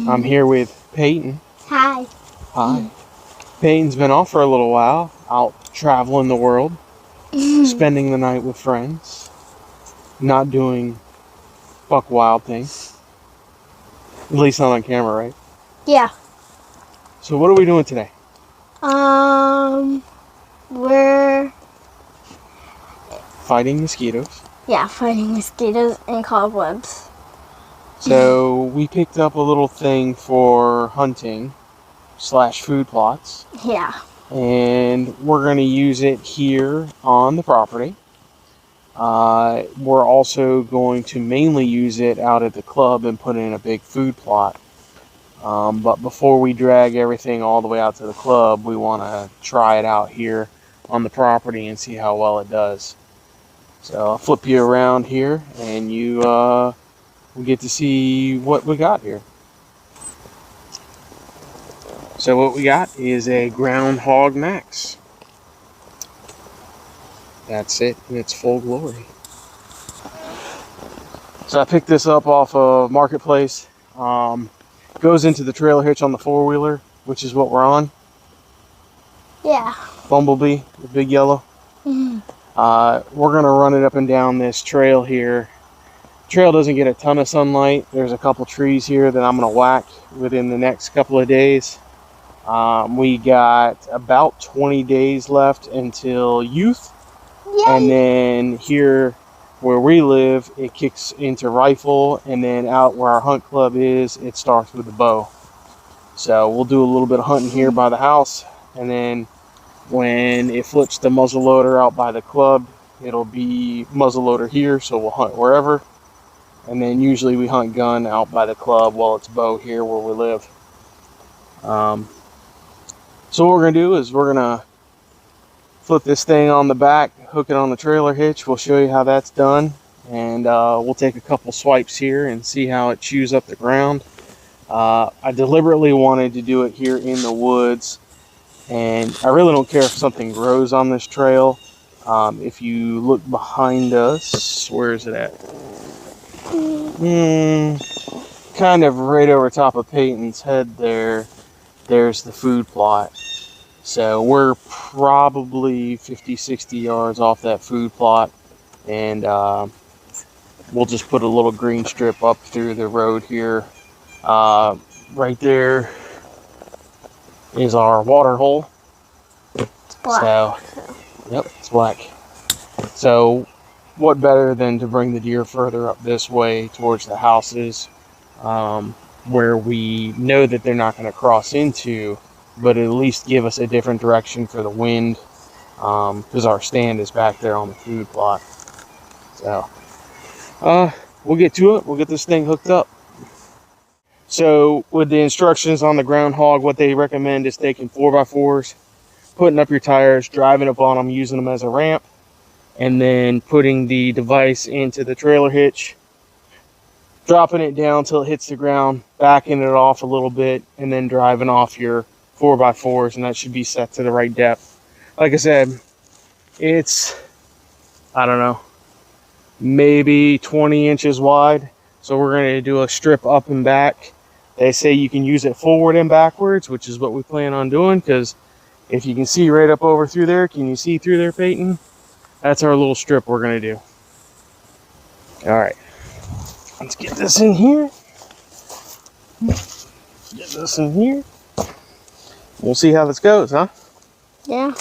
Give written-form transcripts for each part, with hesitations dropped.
I'm here with Peyton. Hi. Hi. Peyton's been off for a little while, out traveling the world, spending the night with friends, not doing buck wild things. At least not on camera, right? Yeah. So what are we doing today? We're Fighting mosquitoes. fighting mosquitoes and cobwebs. So we picked up a little thing for hunting / food plots. Yeah. And we're going to use it here on the property. We're also going to mainly use it out at the club and put in a big food plot. But before we drag everything all the way out to the club, we want to try it out here on the property and see how well it does. So I'll flip you around here and you will get to see what we got here. So what we got is a Groundhog Max. That's it in its full glory. So I picked this up off of Marketplace. Goes into the trailer hitch on the four-wheeler, which is what we're on. Yeah. Bumblebee, the big yellow. We're gonna run it up and down this trail here. Trail doesn't get a ton of sunlight. There's a couple trees here that I'm gonna whack within the next couple of days. We got about 20 days left until youth. Yay. And then here where we live, it kicks into rifle, and then out where our hunt club is, it starts with the bow. So we'll do a little bit of hunting here by the house, and then when it flips to muzzleloader out by the club, it'll be muzzleloader here, so we'll hunt wherever. And then usually we hunt gun out by the club while it's bow here where we live. So what we're gonna do is we're gonna flip this thing on the back, hook it on the trailer hitch. We'll show you how that's done, and we'll take a couple swipes here and see how it chews up the ground. I deliberately wanted to do it here in the woods, and I really don't care if something grows on this trail. If you look behind us, where is it at? Kind of right over top of Peyton's head there, there's the food plot. So we're probably 50-60 yards off that food plot, and we'll just put a little green strip up through the road here. Right there is our water hole. It's black. So, yep, it's black. So what better than to bring the deer further up this way towards the houses, where we know that they're not going to cross into, but at least give us a different direction for the wind, because our stand is back there on the food plot. So we'll get to it. We'll get this thing hooked up. So with the instructions on the Groundhog, what they recommend is taking 4x4s, putting up your tires, driving up on them, using them as a ramp, and then putting the device into the trailer hitch, dropping it down till it hits the ground, backing it off a little bit, and then driving off your 4x4s, and that should be set to the right depth. Like I said, it's, I don't know, maybe 20 inches wide. So we're going to do a strip up and back. They say you can use it forward and backwards, which is what we plan on doing, because if you can see right up over through there, can you see through there, Peyton? That's our little strip we're going to do. All right, let's get this in here. Get this in here. We'll see how this goes, huh? Yeah.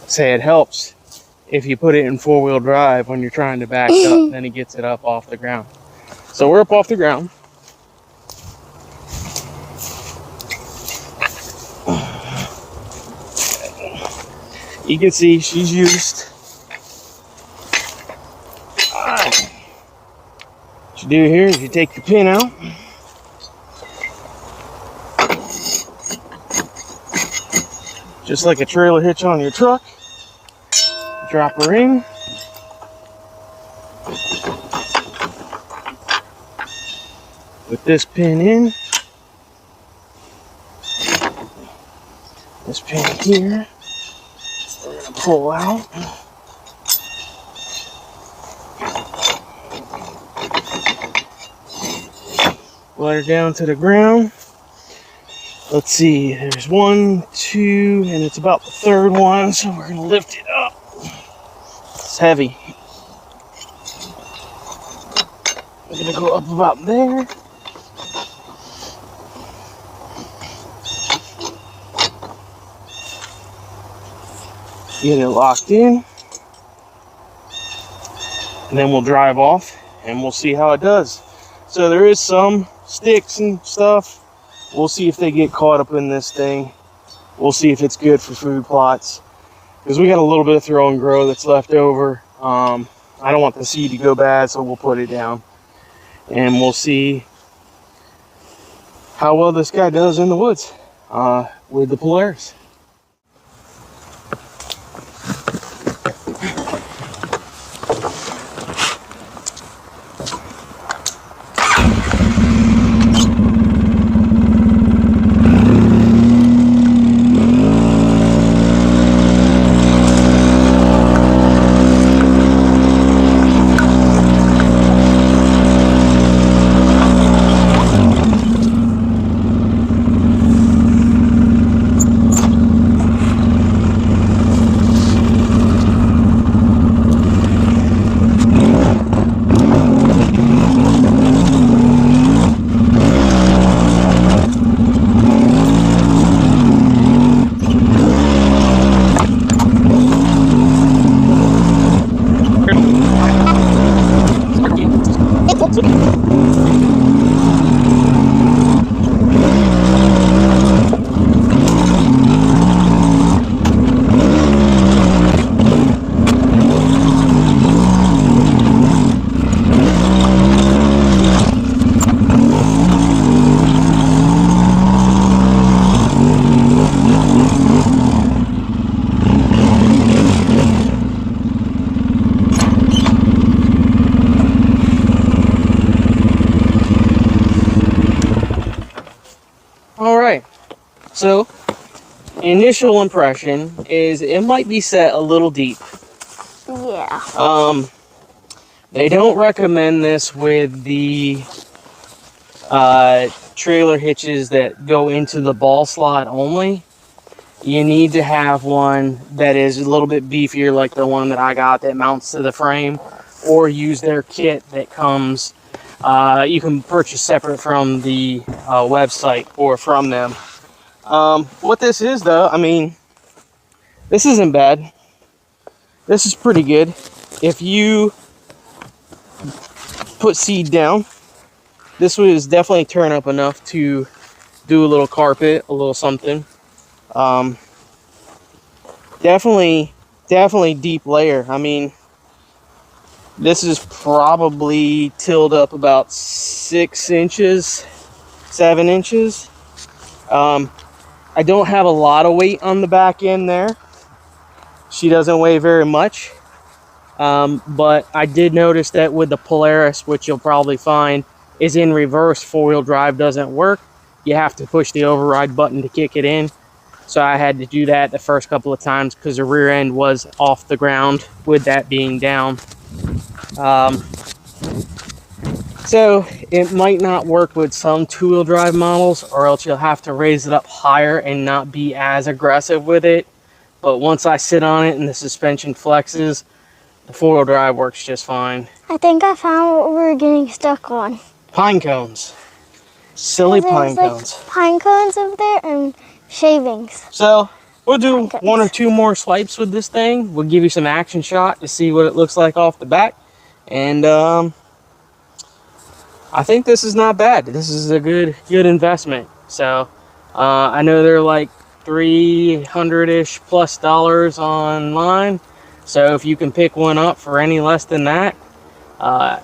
Say it helps if you put it in four-wheel drive when you're trying to back up, then it gets it up off the ground. So we're up off the ground. You can see she's used. do here is you take your pin out. Just like a trailer hitch on your truck. Drop her in. Put this pin in. This pin here. We're going to pull out. Let her down to the ground. Let's see, there's 1, 2, and it's about the third one, so we're gonna lift it up. It's heavy. We're gonna go up about there. Get it locked in. And then we'll drive off and we'll see how it does. So there is some sticks and stuff. We'll see if they get caught up in this thing. We'll see if it's good for food plots. Because we got a little bit of throw and grow that's left over. I don't want the seed to go bad, so we'll put it down. And we'll see how well this guy does in the woods with the Polaris. Alright, so initial impression is it might be set a little deep. Yeah. They don't recommend this with the trailer hitches that go into the ball slot only. You need to have one that is a little bit beefier, like the one that I got that mounts to the frame, or use their kit that comes. You can purchase separate from the website or from them. What this is, though, I mean, this isn't bad. This is pretty good. If you put seed down, this was definitely turn up enough to do a little carpet, a little something. Definitely deep layer. I mean, this is probably tilled up about 6 inches, 7 inches. I don't have a lot of weight on the back end there. She doesn't weigh very much. But I did notice that with the Polaris, which you'll probably find is in reverse, 4-wheel drive doesn't work. You have to push the override button to kick it in. So I had to do that the first couple of times because the rear end was off the ground with that being down. So it might not work with some 2-wheel drive models, or else you'll have to raise it up higher and not be as aggressive with it. But once I sit on it and the suspension flexes, the 4-wheel drive works just fine. I think I found what we were getting stuck on. Pine cones. Silly pine cones. Like pine cones over there and shavings. So we'll do 1 or 2 more swipes with this thing. We'll give you some action shot to see what it looks like off the back. And I think this is not bad. This is a good investment. So I know they're like $300-ish plus online. So if you can pick one up for any less than that,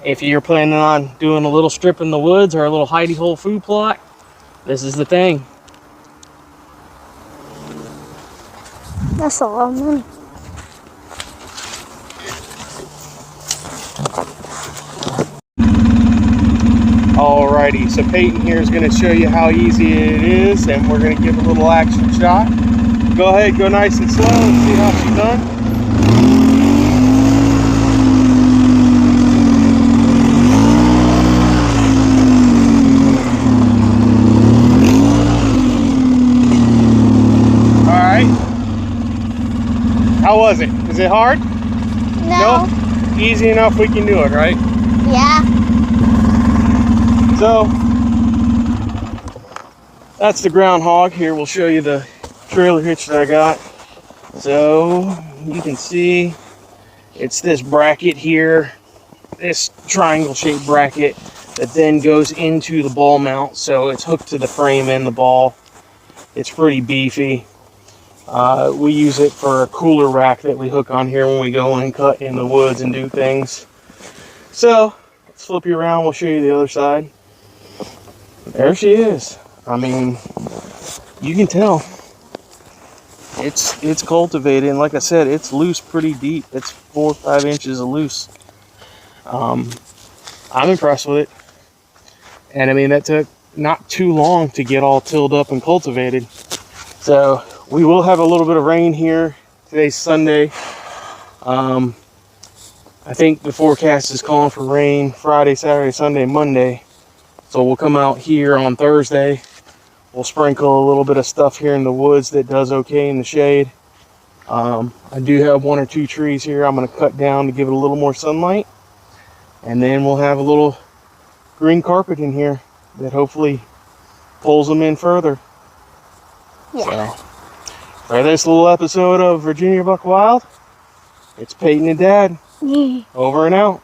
If you're planning on doing a little strip in the woods or a little hidey hole food plot, this is the thing. That's a lot of money. Alrighty, so Peyton here is going to show you how easy it is, and we're going to give a little action shot. Go ahead, go nice and slow and see how she's done. How was it? Is it hard? No. Nope. Easy enough we can do it, right? Yeah. So, that's the Groundhog. Here, we'll show you the trailer hitch that I got. So, you can see it's this bracket here, this triangle shaped bracket that then goes into the ball mount. So, it's hooked to the frame and the ball. It's pretty beefy. We use it for a cooler rack that we hook on here when we go and cut in the woods and do things. So, let's flip you around, we'll show you the other side. There she is. I mean, you can tell. It's cultivated, and like I said, it's loose pretty deep. It's 4 or 5 inches of loose. I'm impressed with it. And I mean, that took not too long to get all tilled up and cultivated. So, we will have a little bit of rain here. Today's Sunday. I think the forecast is calling for rain Friday, Saturday, Sunday, Monday. So we'll come out here on Thursday. We'll sprinkle a little bit of stuff here in the woods that does okay in the shade. I do have 1 or 2 trees here I'm going to cut down to give it a little more sunlight. And then we'll have a little green carpet in here that hopefully pulls them in further. Yeah. So, for this little episode of Virginia Buck Wild, it's Peyton and Dad. Over and out.